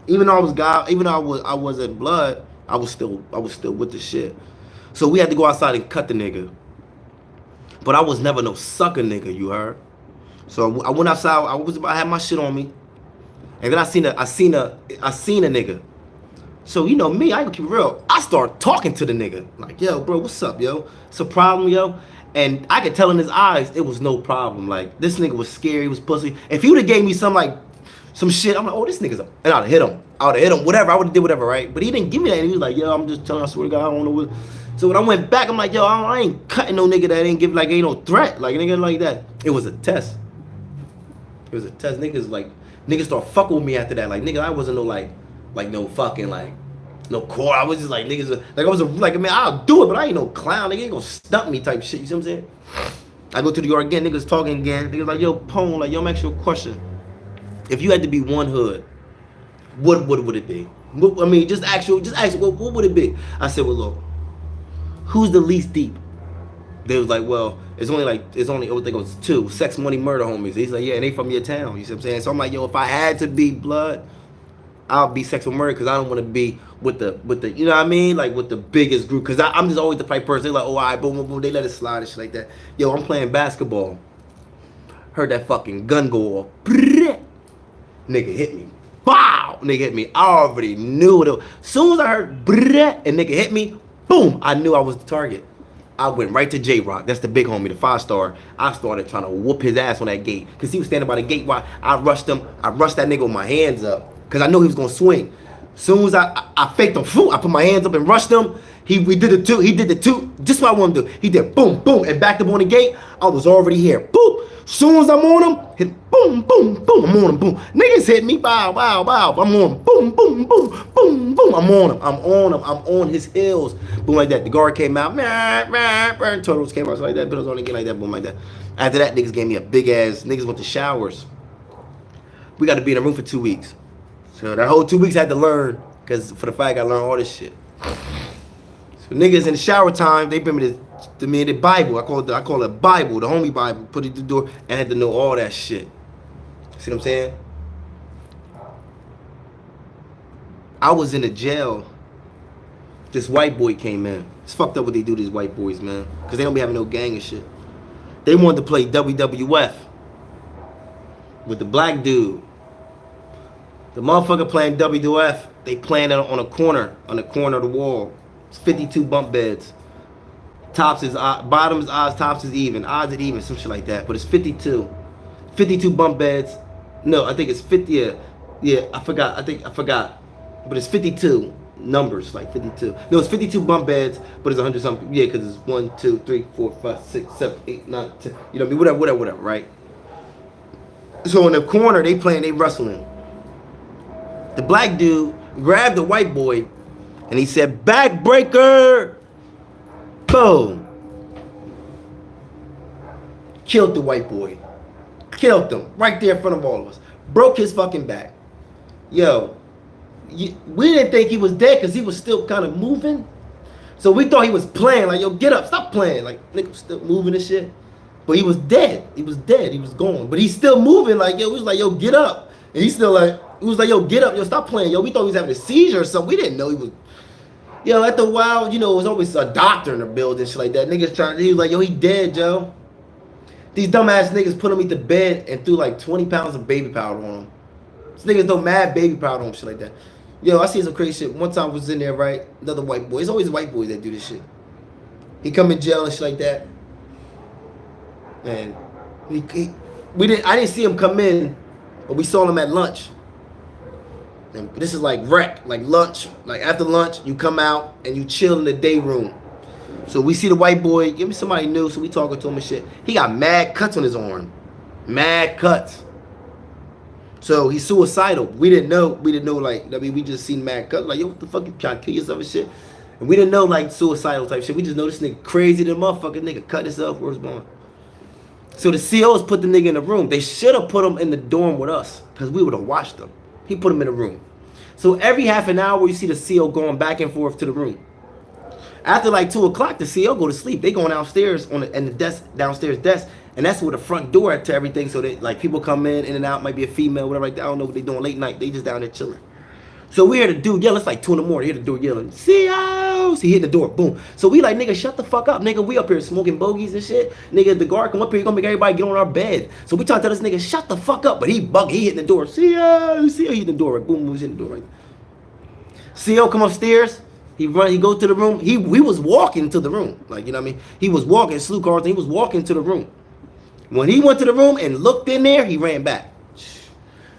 Even though I was God, even though I wasn't blood, I was still with the shit. So we had to go outside and cut the nigga. But I was never no sucker nigga, you heard? So I went outside. I had my shit on me, and then I seen a nigga. So you know me, I ain't gonna keep it real. I start talking to the nigga like, yo, bro, what's up, yo? It's a problem, yo. And I could tell in his eyes it was no problem. Like this nigga was scary, he was pussy. If he would have gave me some shit, I'm like, oh, this nigga's up, and I'd have hit him. Whatever, I would have did whatever, right? But he didn't give me that. And he was like, yo, I'm just telling you, I swear to God, I don't know what. So when I went back, I'm like, yo, I ain't cutting no nigga that ain't give ain't no threat, like a nigga like that. It was a test. It was a test. Niggas start fucking with me after that. Like nigga, I wasn't no fucking no core. I was just like niggas I was man, I'll do it, but I ain't no clown. Nigga ain't gonna stump me type shit. You see what I'm saying? I go to the yard again, niggas talking again. Niggas like, yo, Pone, like, yo, I'm asking you a question. If you had to be one hood, what would it be? I mean, just ask what would it be? I said, well, look, who's the least deep? They was like, well, it's only I think it was 2 Sex Money Murder homies. He's like, yeah, and they from your town. You see what I'm saying? So I'm like, yo, if I had to be blood, I'll be Sex and Murder because I don't want to be with the you know what I mean, like with the biggest group, because I'm just always the type person. They're like, oh, all right, boom, boom, boom, they let it slide and shit like that. Yo, I'm playing basketball. Heard that fucking gun go off. Nigga hit me. Bow! Nigga hit me. I already knew it. As soon as I heard and nigga hit me, boom, I knew I was the target. I went right to J-Rock. That's the big homie, the 5-star. I started trying to whoop his ass on that gate because he was standing by the gate while I rushed him. I rushed that nigga with my hands up because I knew he was going to swing. As soon as I faked him, I put my hands up and rushed him. He did the two. Just what I wanted to do. He did boom, boom, and backed up on the gate. I was already here. Boop. Soon as I'm on him, hit boom, boom, boom. I'm on him, boom. Niggas hit me, bow, bow, bow. I'm on him, boom, boom, boom, boom, boom. I'm on him. I'm on his heels, boom like that. The guard came out, turtles came out like that. Bills on again like that, boom like that. After that, niggas gave me a big ass. Niggas went to showers. We got to be in a room for 2 weeks. So that whole 2 weeks I had to learn, because for the fact I gotta learn all this shit. So niggas in the shower time, they bring me the Bible. I call it Bible, the homie Bible. Put it at the door, and I had to know all that shit. See what I'm saying? I was in the jail. This white boy came in. It's fucked up what they do to these white boys, man. Because they don't be having no gang and shit. They wanted to play WWF with the black dude. The motherfucker playing WWF, they playing it on the corner of the wall. It's 52 bunk beds. Tops is bottoms odds, tops is even. Odds is even, some shit like that. But it's 52. 52 bunk beds. No, I think it's 50. Yeah, I forgot. But it's 52 numbers, like 52. No, it's 52 bunk beds, but it's 100 something. Yeah, because it's 1, 2, 3, 4, 5, 6, 7, 8, 9, 10. You know what I mean? Whatever, right? So in the corner, they wrestling. The black dude grabbed the white boy and he said, backbreaker! Boom. Killed the white boy. Killed him right there in front of all of us. Broke his fucking back. Yo, we didn't think he was dead because he was still kind of moving. So we thought he was playing. Like, yo, get up, stop playing. Like, nigga was still moving and shit. But he was dead. He was dead. He was gone. But he's still moving. Like, yo, we was like, yo, get up. And he's still like, he was like, yo, get up, yo, stop playing. Yo, we thought he was having a seizure or something. We didn't know he was. Yo, after a while, you know, it was always a doctor in the building, shit like that. Niggas trying, he was like, yo, he dead, Joe. These dumbass niggas put him to bed and threw like 20 pounds of baby powder on him. These niggas throw mad baby powder on him, shit like that. Yo, I see some crazy shit. One time I was in there, right? Another white boy. It's always white boys that do this shit. He come in jail and shit like that. And I didn't see him come in, but we saw him at lunch. And this is like rec, like lunch. Like after lunch, you come out and you chill in the day room. So we see the white boy, give me somebody new, so we talking to him and shit. He got mad cuts on his arm. Mad cuts. So he's suicidal. We didn't know, like, I mean, we just seen mad cuts. Like, yo, what the fuck, you trying to kill yourself and shit? And we didn't know, like, suicidal type shit. We just know this nigga crazy, the motherfucking nigga cut himself, where's going? So the COs put the nigga in the room. They should have put him in the dorm with us, because we would have watched him. He put him in the room. So every half an hour, you see the CO going back and forth to the room. After like 2 o'clock, the CO go to sleep. They going downstairs in the desk, downstairs desk, And that's where the front door at to everything. So that like people come in and out, might be a female, whatever like that. I don't know what they doing late night. They just down there chilling. So we hear the dude yell. It's like 2 in the morning. Hear the dude yelling, "COs!" He hit the door. Boom. So we like, nigga, shut the fuck up, nigga. We up here smoking bogeys and shit. Nigga, the guard come up here. He gonna make everybody get on our bed. So we trying to tell this nigga, shut the fuck up. But he bug. He hitting the door. CO. He hit the door. Right. Boom. He hitting the door. Right. CO come upstairs. He run. He go to the room. He was walking to the room. Like, you know what I mean? He was walking. Slew Carlton. He was walking to the room. When he went to the room and looked in there, he ran back.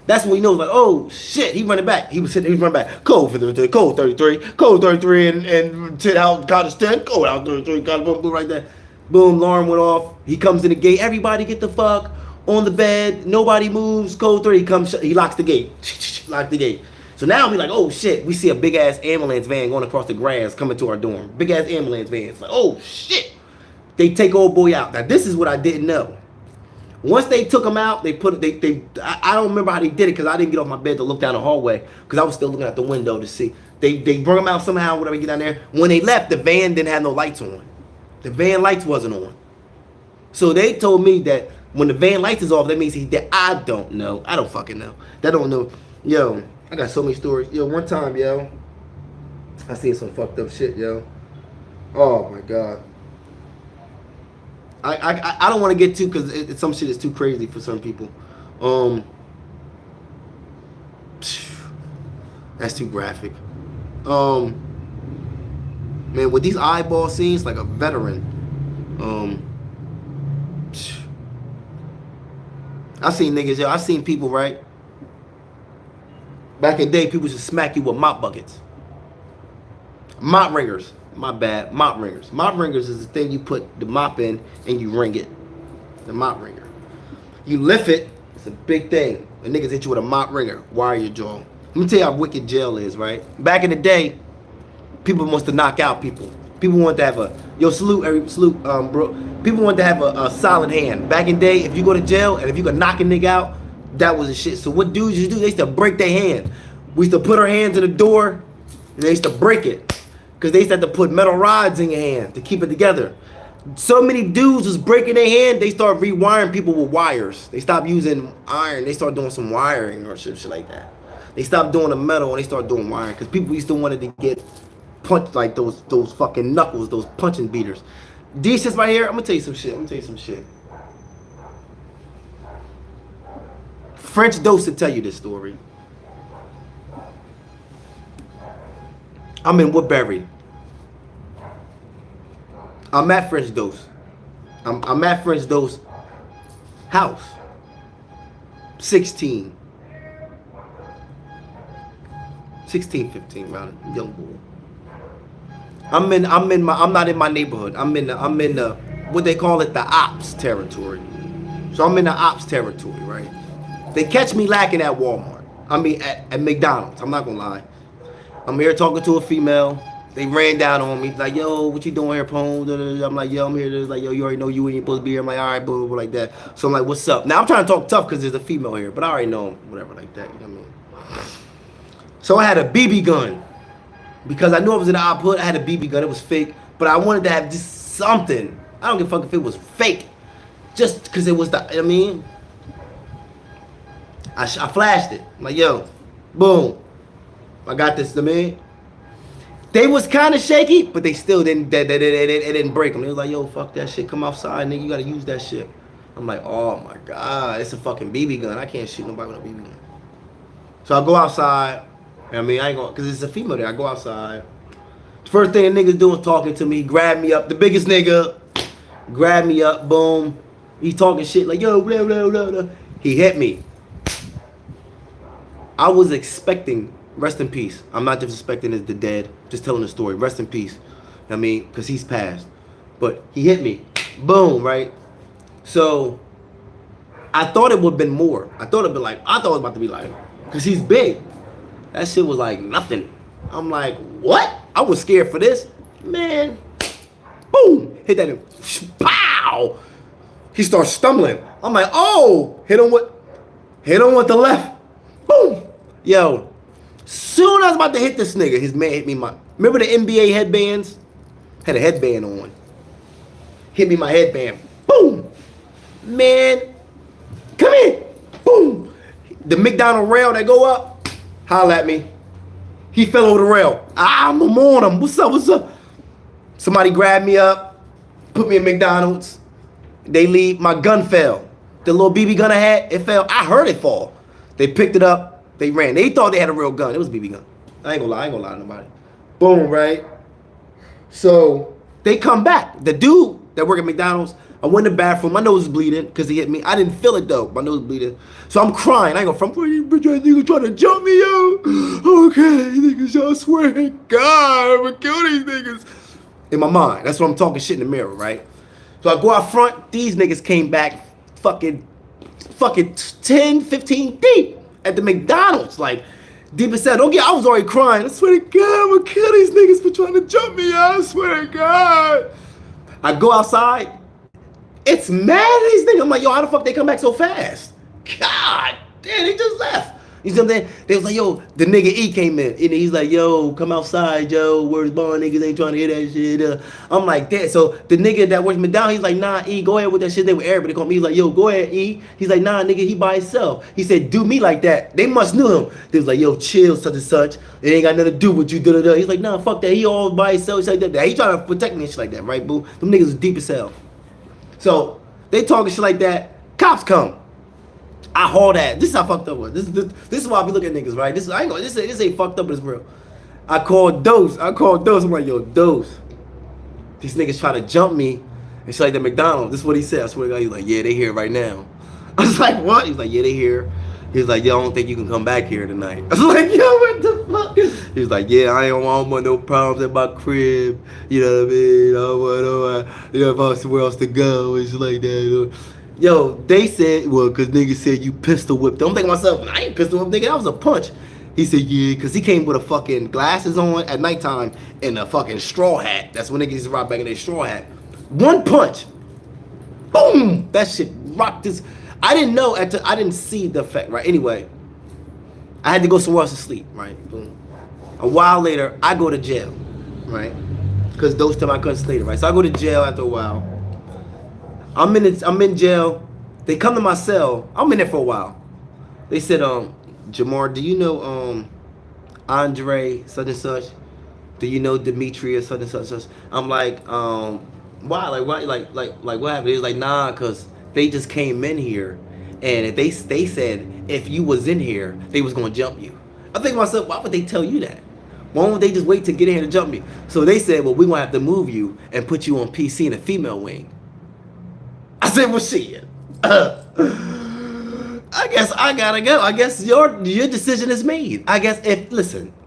That's when he knows, like, oh shit, he running back. He was running back. Code for the code 33, code 33, and 10 out, college 10, code out 33, college boom, boom, right there. Boom, alarm went off. He comes in the gate. Everybody get the fuck on the bed. Nobody moves. Code 3, he comes, he locks the gate. Lock the gate. So now we like, oh shit, we see a big ass ambulance van going across the grass coming to our dorm. Big ass ambulance van. It's like, oh shit. They take old boy out. Now this is what I didn't know. Once they took him out, I don't remember how they did it because I didn't get off my bed to look down the hallway because I was still looking out the window to see. They brought him out somehow, whatever, get down there. When they left, the van didn't have no lights on. The van lights wasn't on. So they told me that when the van lights is off, that means he's dead. I don't know. I don't fucking know. That don't know. Yo, I got so many stories. Yo, one time, yo, I seen some fucked up shit, yo. Oh my God. I don't want to get too, because some shit is too crazy for some people. That's too graphic. Man, with these eyeball scenes, like a veteran. I seen niggas, yo. I seen people, right? Back in the day, people should smack you with mop buckets. Mop ringers. My bad. Mop ringers. Mop ringers is the thing you put the mop in and you ring it. The mop ringer. You lift it. It's a big thing. The niggas hit you with a mop ringer. Wire your jaw. Let me tell you how wicked jail is, right? Back in the day, people wants to knock out people. People want to have a bro. People want to have a solid hand. Back in the day, if you go to jail and if you could knock a nigga out, that was the shit. So what dudes used to do? They used to break their hand. We used to put our hands in the door and they used to break it. Because they used to have to put metal rods in your hand to keep it together. So many dudes was breaking their hand, they started rewiring people with wires. They stopped using iron, they started doing some wiring or shit like that. They stopped doing the metal and they started doing wiring. Because people used to wanted to get punched like those fucking knuckles, those punching beaters. These shits right here, I'm gonna tell you some shit. French Dose to tell you this story. I'm in Woodbury. I'm at French Dose. I'm at French Dose house. 16, 15, around young boy. I'm not in my neighborhood. I'm in the what they call it, the ops territory. So I'm in the ops territory, right? They catch me lacking at Walmart. I mean at McDonald's. I'm not gonna lie. I'm here talking to a female. They ran down on me, like, yo, what you doing here, Pone? I'm like, yo, I'm here. They're like, yo, you already know you ain't supposed to be here. I'm like, all right, blah, blah, blah, like that. So I'm like, what's up? Now I'm trying to talk tough because there's a female here, but I already know him, whatever, like that. You know what I mean? So I had a BB gun because I knew I was in the op hood. I had a BB gun. It was fake, but I wanted to have just something. I don't give a fuck if it was fake, just because it was the. I mean, I flashed it. I'm like, yo, boom, I got this. I mean. They was kind of shaky, but they still didn't. It didn't break them. They was like, "Yo, fuck that shit. Come outside, nigga. You gotta use that shit." I'm like, "Oh my god, it's a fucking BB gun. I can't shoot nobody with a BB gun." So I go outside. I mean, I ain't gonna, cause it's a female there. I go outside. The first thing the niggas doing is talking to me. Grab me up. The biggest nigga grab me up. Boom. He's talking shit like, "Yo, blah blah blah blah." He hit me. I was expecting. Rest in peace. I'm not disrespecting the dead. Just telling the story. Rest in peace. I mean, because he's passed. But he hit me. Boom, right? So, I thought it would have been more. I thought it was about to be like, because he's big. That shit was like nothing. I'm like, what? I was scared for this. Man. Boom. Hit that. Pow. He starts stumbling. I'm like, oh. Hit him with the left. Boom. Yo. Soon as I was about to hit this nigga, his man hit me remember the NBA headbands? Had a headband on. Hit me my headband. Boom! Man, come in. Boom. The McDonald rail that go up, holla at me. He fell over the rail. I'm on him. What's up? What's up? Somebody grabbed me up, put me in McDonald's. They leave. My gun fell. The little BB gun I had, it fell. I heard it fall. They picked it up. They ran. They thought they had a real gun. It was a BB gun. I ain't gonna lie. I ain't gonna lie to nobody. Boom, right? So they come back. The dude that worked at McDonald's, I went in the bathroom. My nose was bleeding because he hit me. I didn't feel it though. My nose was bleeding. So I'm crying. I ain't gonna front. You bitch ass nigga trying to jump me, yo. Okay, niggas, y'all swear to God, I'm gonna kill these niggas. In my mind. That's what I'm talking shit in the mirror, right? So I go out front. These niggas came back fucking 10, 15 deep at the McDonald's. Like, deep inside. Don't get, I was already crying. I swear to God, I'm gonna kill these niggas for trying to jump me out. I swear to God. I go outside. It's mad at these niggas. I'm like, yo, how the fuck they come back so fast? God damn, they just left. You see what I'm saying? They was like, yo, the nigga E came in. And he's like, yo, come outside, yo. Where's Bond? Niggas ain't trying to hear that shit. I'm like, that. So the nigga that works me down, he's like, nah, E, go ahead with that shit. They were everybody called me. He's like, yo, go ahead, E. He's like, nah, nigga, he by himself. He said, do me like that. They must knew him. They was like, yo, chill, such and such. It ain't got nothing to do with you. Da-da-da. He's like, nah, fuck that. He all by himself. He's like that. He trying to protect me and shit like that, right, boo? Them niggas was deep as hell. So they talking shit like that. Cops come. I haul that. This is how fucked up was. This is why I be looking at niggas, right? This ain't fucked up, but it's real. I called Dose. I'm like, yo, Dose. These niggas try to jump me and shit like the McDonald's. This is what he said. I swear to God, he's like, yeah, they here right now. I was like, what? He's like, yeah, they here. He's like, yo, I don't think you can come back here tonight. I was like, yo, what the fuck? He's like, yeah, I don't want no problems at my crib. You know what I mean? I don't want you know, if I was somewhere else to go and shit like that. You know? Yo, they said, well, because niggas said you pistol whipped them. I'm thinking to myself, I ain't pistol whipped, nigga. That was a punch. He said, yeah, because he came with a fucking glasses on at nighttime and a fucking straw hat. That's when niggas used to rock back in their straw hat. One punch. Boom. That shit rocked this. I didn't know, I didn't see the effect, right? Anyway, I had to go somewhere else to sleep, right? Boom. A while later, I go to jail, right? Because those time I couldn't stay there, right? So I go to jail after a while. I'm in jail. They come to my cell. I'm in there for a while. They said, Jamar, do you know Andre such and such? Do you know Demetrius such and such? I'm like, why? Like why? Like what happened? He was like, nah, cause they just came in here, and if they said if you was in here, they was gonna jump you. I think to myself, why would they tell you that? Why don't they just wait to get in here to jump me? So they said, well, we gonna have to move you and put you on PC in a female wing. I said, well, shit. I guess I gotta go. I guess your decision is made. I guess if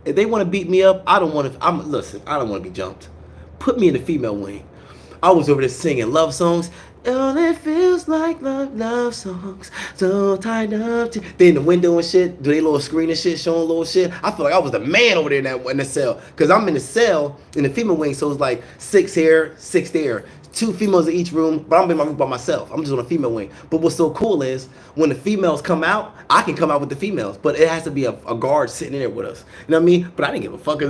they want to beat me up, I don't want to. I don't want to be jumped. Put me in the female wing. I was over there singing love songs. All it feels like love songs. So tied up to. They in the window and shit. Do they little screen and shit, showing little shit. I feel like I was the man over there in the cell. Cause I'm in the cell in the female wing, so it's like 6 here, 6 there. 2 females in each room, but I'm in my room by myself. I'm just on a female wing. But what's so cool is when the females come out, I can come out with the females, but it has to be a guard sitting in there with us. You know what I mean? But I didn't give a fuck. We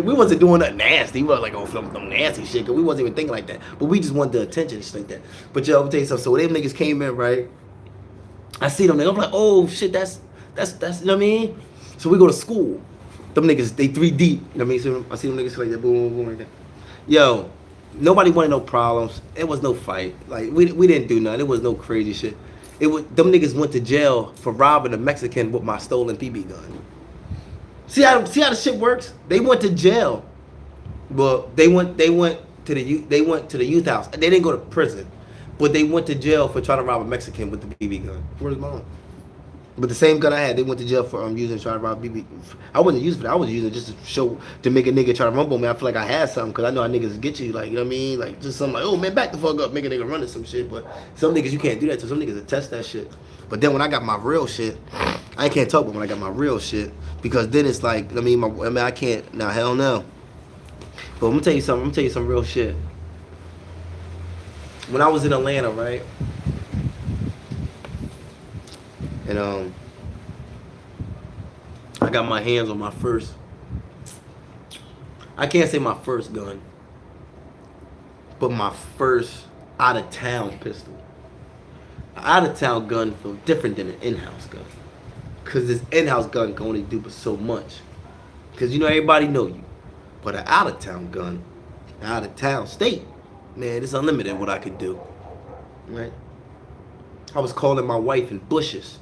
wasn't doing nothing nasty. We wasn't like on some nasty shit, cause we wasn't even thinking like that. But we just wanted the attention and shit like that. But yo, I'll tell you something. So when them niggas came in, right? I see them niggas. I'm like, oh shit, that's you know what I mean? So we go to school. Them niggas, they 3 deep. You know what I mean? So I see them niggas like that, boom, boom, boom, like that. Yo, nobody wanted no problems. It was no fight. Like, we didn't do nothing. It was no crazy shit. Them niggas went to jail for robbing a Mexican with my stolen BB gun. See how the shit works? They went to jail. Well, they went to the youth house. They didn't go to prison, but they went to jail for trying to rob a Mexican with the BB gun. Where's mom? But the same gun I had, they went to jail for using trying to rob BB. I wasn't using for that. I was using it just to make a nigga try to rumble me. I feel like I had something because I know how niggas get you. Like, you know what I mean? Like, just something like, oh man, back the fuck up, make a nigga run to some shit. But some niggas you can't do that to. Some niggas will test that shit. But then when I got my real shit, I can't talk about when I got my real shit because then it's like, I can't. Now hell no. But I'm gonna tell you something. I'm gonna tell you some real shit. When I was in Atlanta, right? And I got my hands on my first, I can't say my first gun, but my first out of town pistol. An out of town gun feels different than an in-house gun. Cause this in-house gun can only do but so much. Cause you know everybody know you. But an out of town gun, out of town state, man, it's unlimited what I could do. Right? I was calling my wife in bushes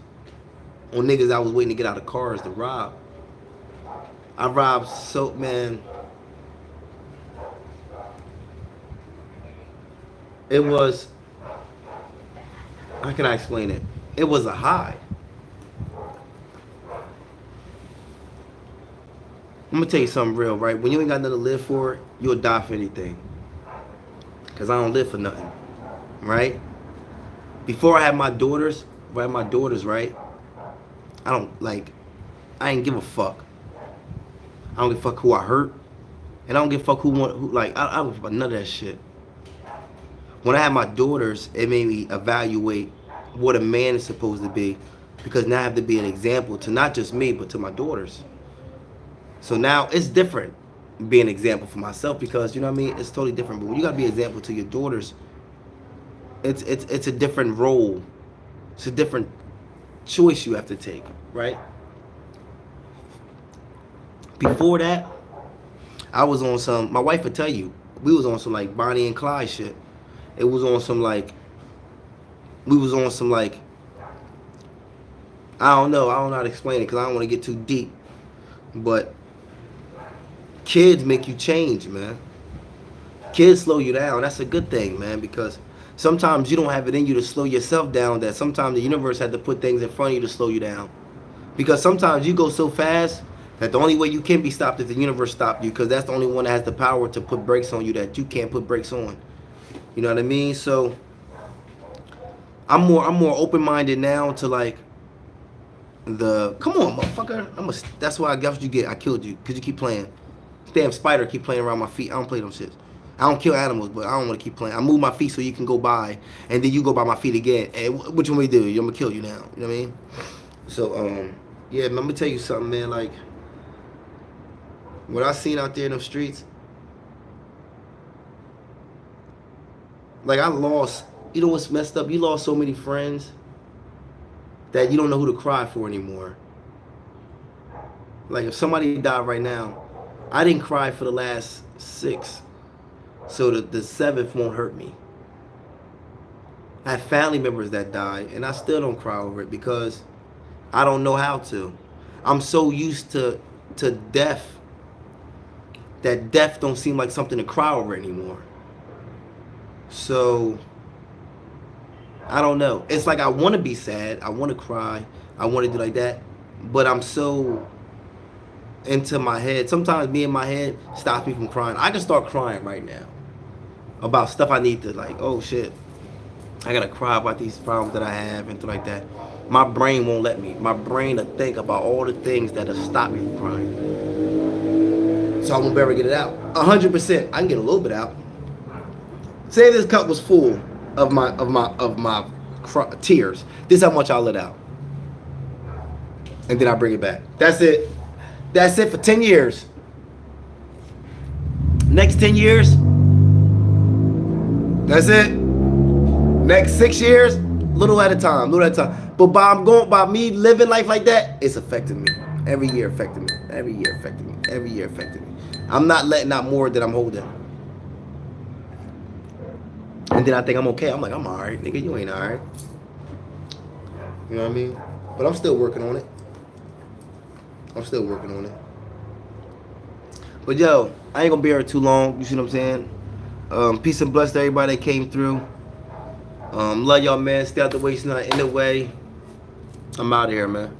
on niggas I was waiting to get out of cars to rob. I robbed so, man. It was, how can I explain it? It was a high. I'm gonna tell you something real, right? When you ain't got nothing to live for, you'll die for anything. Cause I don't live for nothing, right? Before I had my daughters, right? I don't like, I ain't give a fuck. I don't give a fuck who I hurt, and I don't give a fuck who like, I don't give a fuck none of that shit. When I had my daughters, it made me evaluate what a man is supposed to be, because now I have to be an example to not just me, but to my daughters. So now it's different being an example for myself, because you know what I mean, it's totally different. But when you gotta be an example to your daughters, it's a different role. It's a different choice you have to take, right? Before that, I was on some, my wife would tell you, we was on some like Bonnie and Clyde shit. It was on some like, we was on some like, I don't know how to explain it because I don't want to get too deep. But kids make you change, man. Kids slow you down. That's a good thing, man, because sometimes you don't have it in you to slow yourself down, that sometimes the universe had to put things in front of you to slow you down. Because sometimes you go so fast that the only way you can be stopped is the universe stopped you, because that's the only one that has the power to put brakes on you that you can't put brakes on. You know what I mean? So I'm more open-minded now to like the, come on, motherfucker. That's why I got what you get. I killed you because you keep playing. Damn spider keep playing around my feet. I don't play them shits. I don't kill animals, but I don't want to keep playing. I move my feet so you can go by, and then you go by my feet again. And what you want me to do? I'm gonna kill you now. You know what I mean? So yeah, man, I'm gonna tell you something, man. Like what I seen out there in them streets, like I lost. You know what's messed up? You lost so many friends that you don't know who to cry for anymore. Like if somebody died right now, I didn't cry for the last 6, so the 7th won't hurt me. I have family members that died, and I still don't cry over it because I don't know how to. I'm so used to death that death don't seem like something to cry over anymore. So I don't know. It's like I want to be sad. I want to cry. I want to do like that. But I'm so into my head. Sometimes me in my head stops me from crying. I can start crying right now about stuff I need to like, oh shit, I got to cry about these problems that I have and stuff like that. My brain won't let me. My brain will think about all the things that have stopped me from crying. So I won't ever get it out. 100%. I can get a little bit out. Say this cup was full of my tears. This is how much I let out, and then I bring it back. That's it. That's it for 10 years. Next 10 years, that's it. Next 6 years, little at a time. But by me living life like that, it's affecting me. Every year affecting me. Every year affecting me. Every year affecting me. I'm not letting out more than I'm holding. And then I think I'm okay. I'm like, I'm alright, nigga. You ain't alright. You know what I mean? But I'm still working on it. But yo, I ain't gonna be here too long. You see what I'm saying? Peace and bless to everybody that came through. Love y'all, man. Stay out the way, not in the way. I'm out of here, man.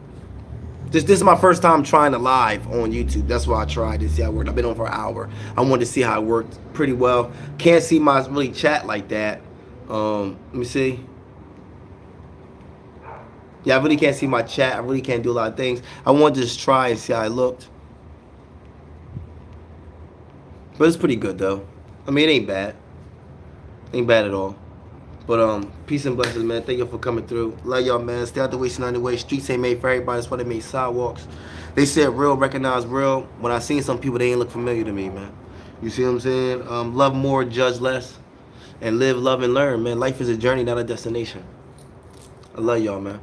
This is my first time trying to live on YouTube. That's why I tried to see how it worked. I've been on for an hour. I wanted to see how it worked pretty well. Can't see my really chat like that. Let me see. Yeah, I really can't see my chat. I really can't do a lot of things. I wanted to just try and see how it looked. But it's pretty good though. I mean, it ain't bad. Ain't bad at all. But peace and blessings, man. Thank you for coming through. Love y'all, man. Stay out the way, stay on the way. Streets ain't made for everybody. That's why they made sidewalks. They said real, recognize real. When I seen some people, they ain't look familiar to me, man. You see what I'm saying? Love more, judge less. and live, love, and learn, man. Life is a journey, not a destination. I love y'all, man.